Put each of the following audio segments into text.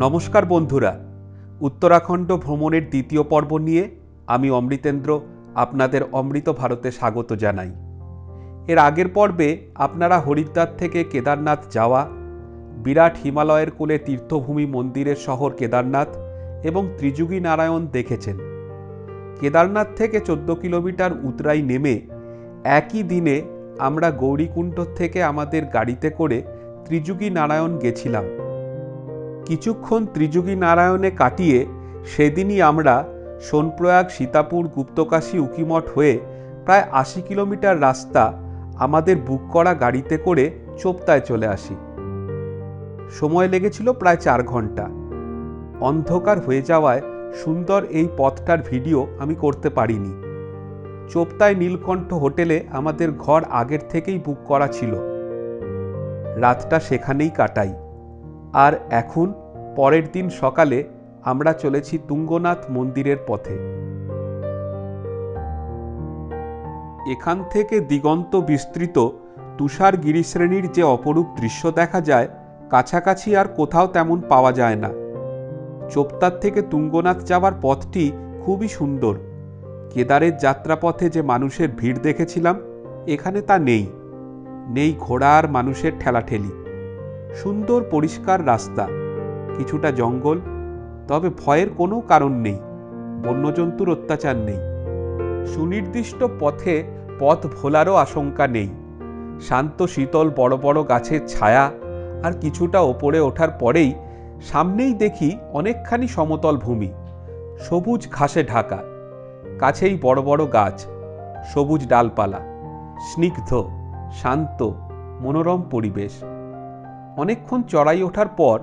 নমস্কার বন্ধুরা, উত্তরাখণ্ড ভ্রমণের দ্বিতীয় পর্ব নিয়ে আমি অমৃতেন্দ্র আপনাদের অমৃত ভারতে স্বাগত জানাই। এর আগের পর্বে আপনারা হরিদ্বার থেকে কেদারনাথ যাওয়া, বিরাট হিমালয়ের কোলে তীর্থভূমি মন্দিরের শহর কেদারনাথ এবং ত্রিযুগী নারায়ণ দেখেছেন। কেদারনাথ থেকে 14 কিলোমিটার উতরাই নেমে একই দিনে আমরা গৌরীকুণ্ড থেকে আমাদের গাড়িতে করে ত্রিযুগী নারায়ণ গেছিলাম। কিছুক্ষণ ত্রিযুগী নারায়ণে কাটিয়ে সেদিনই আমরা সোনপ্রয়াগ, সীতাপুর, গুপ্তকাশী, উকিমঠ হয়ে প্রায় 80 কিলোমিটার রাস্তা আমাদের বুক করা গাড়িতে করে চোপতায় চলে আসি। সময় লেগেছিল প্রায় 4 ঘন্টা। অন্ধকার হয়ে যাওয়ায় সুন্দর এই পথটার ভিডিও আমি করতে পারিনি। চোপতায় নীলকণ্ঠ হোটেলে আমাদের ঘর আগের থেকেই বুক করা ছিল। রাতটা সেখানেই কাটাই। আর এখন পরের দিন সকালে আমরা চলেছি তুঙ্গনাথ মন্দিরের পথে। এখান থেকে দিগন্ত বিস্তৃত তুষার গিরিশ্রেণীর যে অপরূপ দৃশ্য দেখা যায়, কাছাকাছি আর কোথাও তেমন পাওয়া যায় না। চোপতার থেকে তুঙ্গনাথ যাওয়ার পথটি খুবই সুন্দর। কেদারের যাত্রাপথে যে মানুষের ভিড় দেখেছিলাম, এখানে তা নেই। নেই ঘোড়া আর মানুষের ঠেলাঠেলি। সুন্দর পরিষ্কার রাস্তা, কিছুটা জঙ্গল, তবে ভয়ের কোনো কারণ নেই। বন্যজন্তুর অত্যাচার নেই। সুনির্দিষ্ট পথে পথ ভোলারও আশঙ্কা নেই। শান্ত শীতল বড় বড় গাছের ছায়া, আর কিছুটা ওপরে ওঠার পরেই সামনেই দেখি অনেকখানি সমতল ভূমি, সবুজ ঘাসে ঢাকা। কাছেই বড় বড় গাছ, সবুজ ডালপালা, স্নিগ্ধ শান্ত মনোরম পরিবেশ। অনেকক্ষণ চড়াই ওঠার পর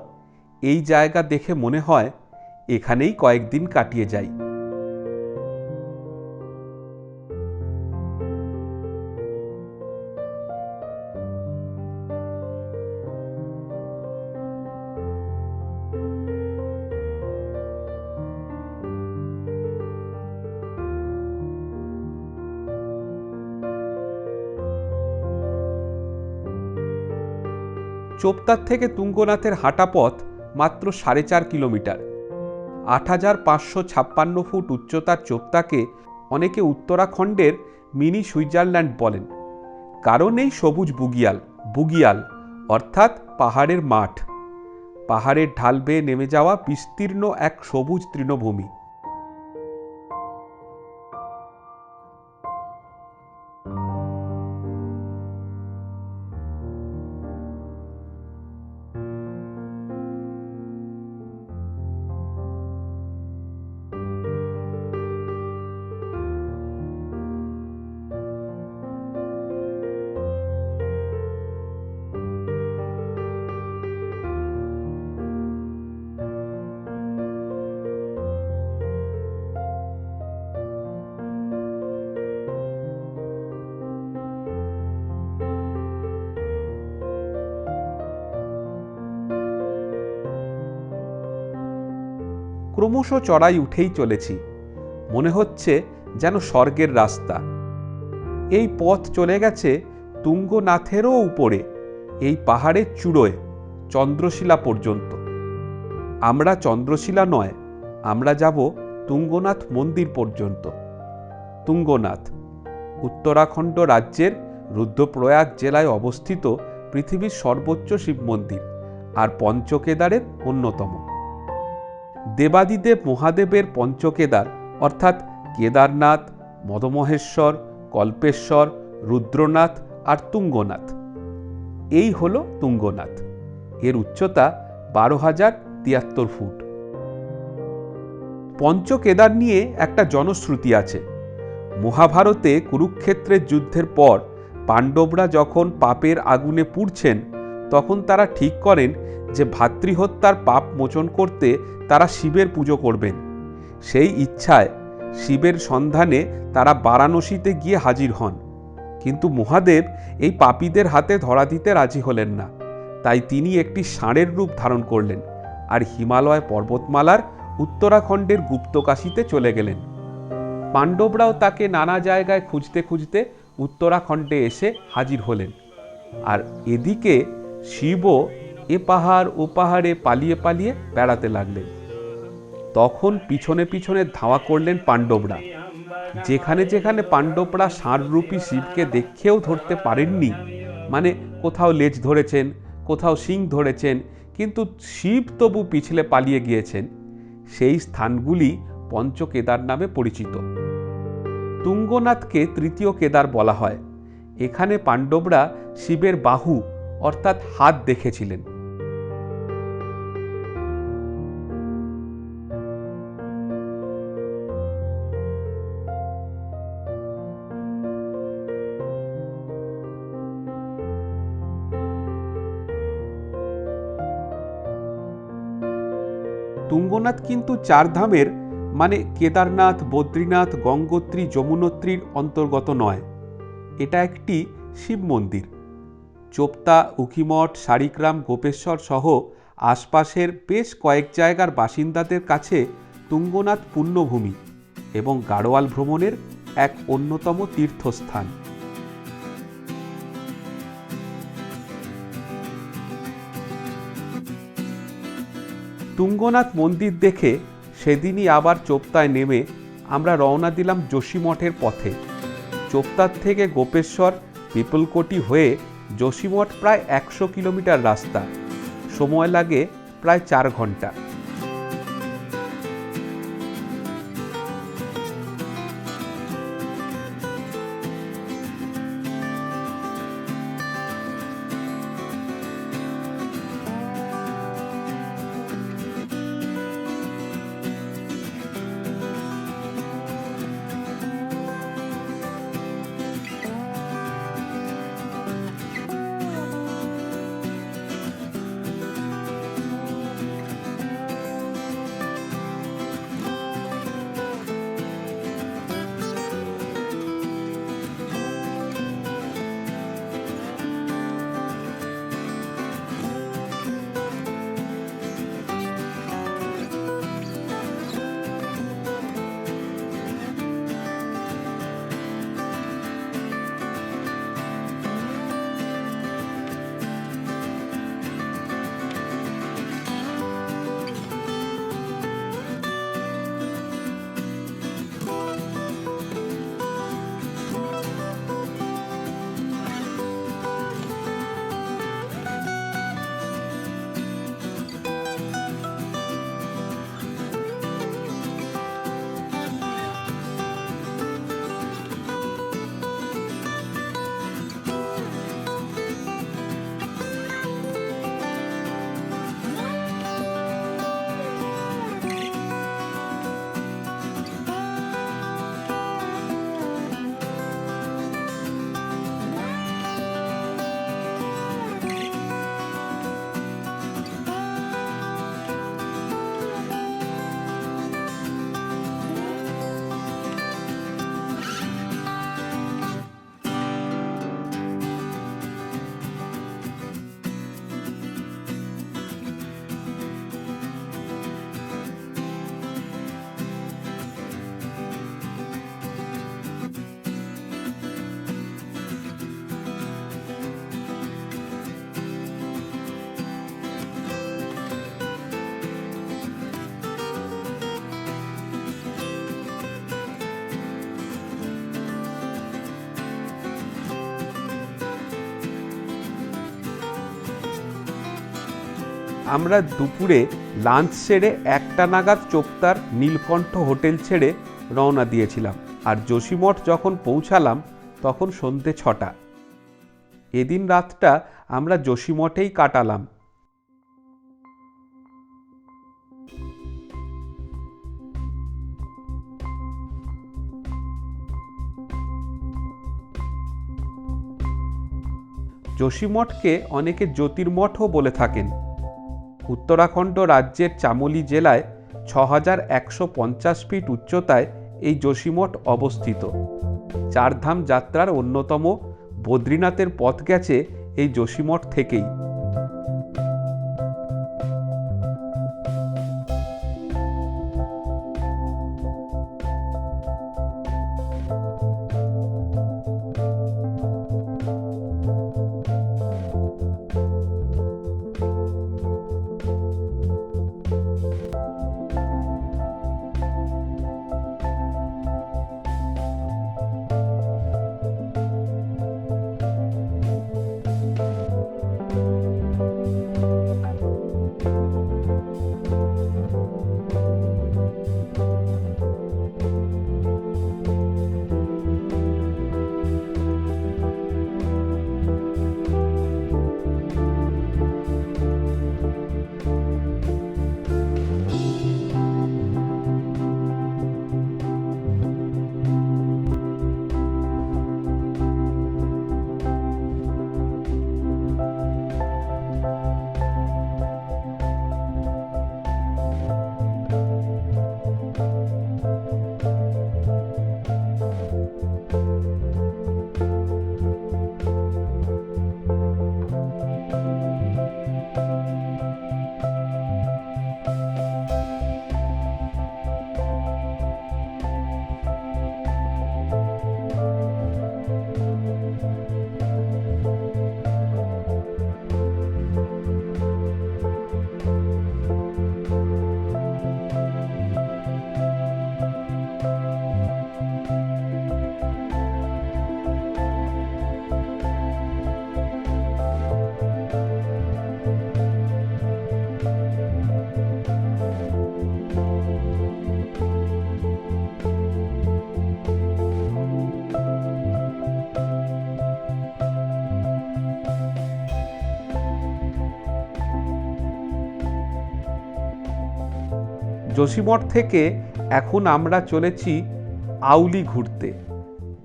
এই জায়গা দেখে মনে হয় এখানেই কয়েকদিন কাটিয়ে যাই। চোপতার থেকে তুঙ্গনাথের হাঁটা পথ মাত্র 4.5 কিলোমিটার। 8,556 ফুট উচ্চতার চোপতাকে অনেকে উত্তরাখণ্ডের মিনি সুইজারল্যান্ড বলেন, কারণ এই সবুজ বুগিয়াল অর্থাৎ পাহাড়ের মাঠ, পাহাড়ের ঢাল বেয়ে নেমে যাওয়া বিস্তীর্ণ এক সবুজ তৃণভূমি। ক্রমশ চড়াই উঠেই চলেছি। মনে হচ্ছে যেন স্বর্গের রাস্তা। এই পথ চলে গেছে তুঙ্গনাথেরও উপরে, এই পাহাড়ের চূড়োয় চন্দ্রশিলা পর্যন্ত। আমরা চন্দ্রশিলা নয়, আমরা যাব তুঙ্গনাথ মন্দির পর্যন্ত। তুঙ্গনাথ উত্তরাখণ্ড রাজ্যের রুদ্রপ্রয়াগ জেলায় অবস্থিত পৃথিবীর সর্বোচ্চ শিব মন্দির আর পঞ্চকেদারের অন্যতম। দেবাদিদেব মহাদেবের পঞ্চকেদার অর্থাৎ কেদারনাথ, মদমহেশ্বর, কল্পেশ্বর, রুদ্রনাথ আর তুঙ্গনাথ। এই হল তুঙ্গনাথ। এর উচ্চতা 12,073 ফুট। পঞ্চকেদার নিয়ে একটা জনশ্রুতি আছে। মহাভারতে কুরুক্ষেত্রের যুদ্ধের পর পাণ্ডবরা যখন পাপের আগুনে পুড়ছেন, তখন তারা ঠিক করেন যে ভাতৃহত্যার পাপ মোচন করতে তারা শিবের পুজো করবেন। সেই ইচ্ছায় শিবের সন্ধানে তারা বারাণসীতে গিয়ে হাজির হন। কিন্তু মহাদেব এই পাপীদের হাতে ধরা দিতে রাজি হলেন না। তাই তিনি একটি ষাঁড়ের রূপ ধারণ করলেন আর হিমালয় পর্বতমালার উত্তরাখণ্ডের গুপ্তকাশীতে চলে গেলেন। পাণ্ডবরাও তাকে নানা জায়গায় খুঁজতে খুঁজতে উত্তরাখণ্ডে এসে হাজির হলেন। আর এদিকে শিবও এ পাহাড় ও পাহাড়ে পালিয়ে পালিয়ে বেড়াতে লাগলেন। তখন পিছনে পিছনে ধাওয়া করলেন পাণ্ডবরা। যেখানে যেখানে পাণ্ডবরা ষাঁড়রূপী শিবকে দেখেও ধরতে পারেননি, মানে কোথাও লেজ ধরেছেন, কোথাও শিং ধরেছেন, কিন্তু শিব তবু পিছলে পালিয়ে গিয়েছেন, সেই স্থানগুলি পঞ্চকেদার নামে পরিচিত। তুঙ্গনাথকে তৃতীয় কেদার বলা হয়। এখানে পাণ্ডবরা শিবের বাহু অর্থাৎ হাত দেখেছিলেন। তুঙ্গনাথ কিন্তু চার ধামের মানে কেদারনাথ, বদ্রীনাথ, গঙ্গোত্রী, যমুনোত্রীর অন্তর্গত নয়। এটা একটি শিব মন্দির। চোপতা, উখিমঠ, শারিগ্রাম, গোপেশ্বর সহ আশপাশের বেশ কয়েক জায়গার বাসিন্দাদের কাছে তুঙ্গনাথ পুণ্যভূমি এবং গাড়োয়াল ভ্রমণের এক অন্যতম তীর্থস্থান। তুঙ্গনাথ মন্দির দেখে সেদিনই আবার চোপতায় নেমে আমরা রওনা দিলাম যোশীমঠের পথে। চোপতার থেকে গোপেশ্বর, পিপলকোটি হয়ে যোশীমঠ প্রায় 100 কিলোমিটার রাস্তা, সময় লাগে প্রায় 4 ঘন্টা। আমরা দুপুরে লাঞ্চ সেরে 1টা নাগাদ চোপতার নীলকণ্ঠ হোটেল ছেড়ে রওনা দিয়েছিলাম, আর যোশীমঠ যখন পৌঁছালাম তখন সন্ধে 6টা। এদিন রাতটা আমরা যোশীমঠেই কাটালাম। যোশীমঠকে অনেকে জ্যোতির্মঠও বলে থাকেন। উত্তরাখণ্ড রাজ্যের চামোলি জেলায় 6150 ফিট উচ্চতায় এই যোশীমঠ অবস্থিত। চারধাম যাত্রার অন্যতম বদ্রীনাথের পথ গেছে এই যোশীমঠ থেকেই। যোশীমঠ থেকে এখন আমরা চলেছি আউলি ঘুরতে।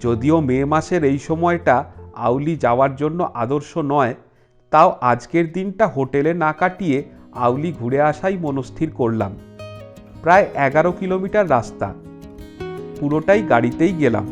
যদিও মে মাসের এই সময়টা আউলি যাওয়ার জন্য আদর্শ নয়, তাও আজকের দিনটা হোটেলে না কাটিয়ে আউলি ঘুরে আসাই মনস্থির করলাম। প্রায় 11 কিলোমিটার রাস্তা, পুরোটাই গাড়িতেই গেলাম।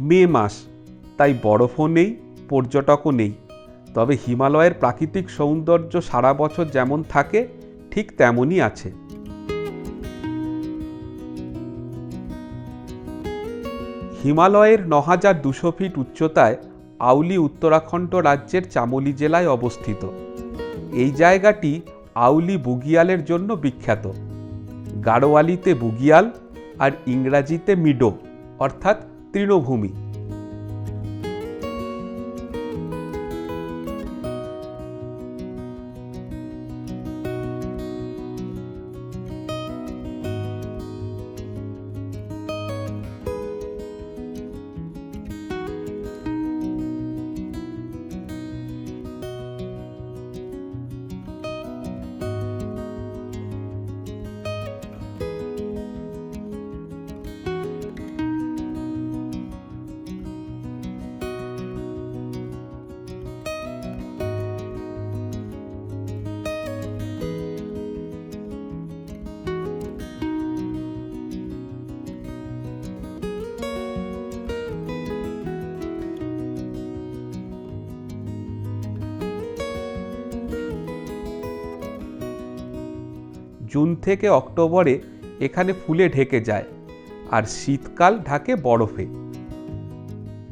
মে মাস, তাই বরফও নেই, পর্যটকও নেই। তবে হিমালয়ের প্রাকৃতিক সৌন্দর্য সারা বছর যেমন থাকে ঠিক তেমনই আছে। হিমালয়ের 9200 ফিট উচ্চতায় আউলি উত্তরাখণ্ড রাজ্যের চামোলি জেলায় অবস্থিত। এই জায়গাটি আউলি বুগিয়ালের জন্য বিখ্যাত। গাড়োয়ালিতে বুগিয়াল আর ইংরাজিতে মিডো অর্থাৎ তৃণভূমি। জুন থেকে অক্টোবরে এখানে ফুলে ঢেকে যায় আর শীতকাল ঢাকে বরফে।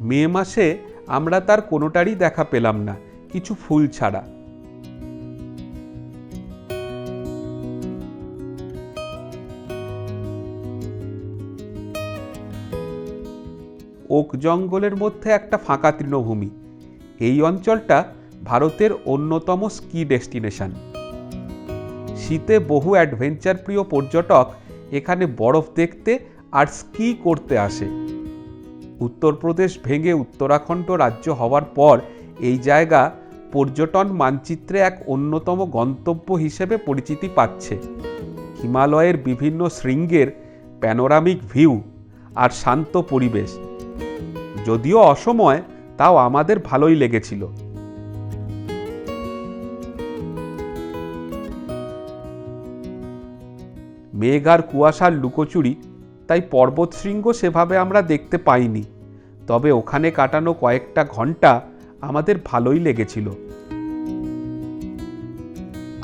মে মাসে আমরা তার কোনোটারই দেখা পেলাম না, কিছু ফুল ছাড়া। ওক জঙ্গলের মধ্যে একটা ফাঁকা তৃণভূমি। এই অঞ্চলটা ভারতের অন্যতম স্কি ডেস্টিনেশন। শীতে বহু অ্যাডভেঞ্চার প্রিয় পর্যটক এখানে বরফ দেখতে আর স্কি করতে আসে। উত্তরপ্রদেশ ভেঙে উত্তরাখণ্ড রাজ্য হওয়ার পর এই জায়গা পর্যটন মানচিত্রে এক অন্যতম গন্তব্য হিসেবে পরিচিতি পাচ্ছে। হিমালয়ের বিভিন্ন শৃঙ্গের প্যানোরামিক ভিউ আর শান্ত পরিবেশ, যদিও অসময়, তাও আমাদের ভালোই লেগেছিল। মেঘ আর কুয়াশার লুকোচুরি, তাই পর্বতশৃঙ্গ সেভাবে আমরা দেখতে পাইনি। তবে ওখানে কাটানো কয়েকটা ঘন্টা আমাদের ভালোই লেগেছিল।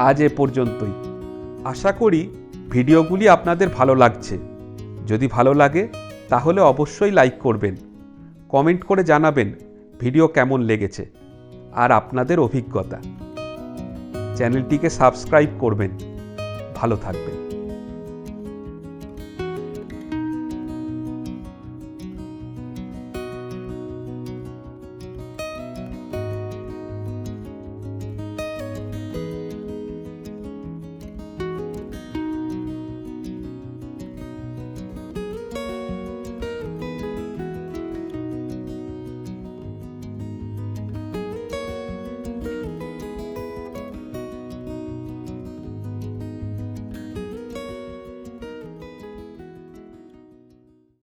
আজ এ পর্যন্তই। আশা করি ভিডিওগুলি আপনাদের ভালো লাগছে। যদি ভালো লাগে তাহলে অবশ্যই লাইক করবেন, কমেন্ট করে জানাবেন ভিডিও কেমন লেগেছে আর আপনাদের অভিজ্ঞতা। চ্যানেলটিকে সাবস্ক্রাইব করবেন। ভালো থাকবেন।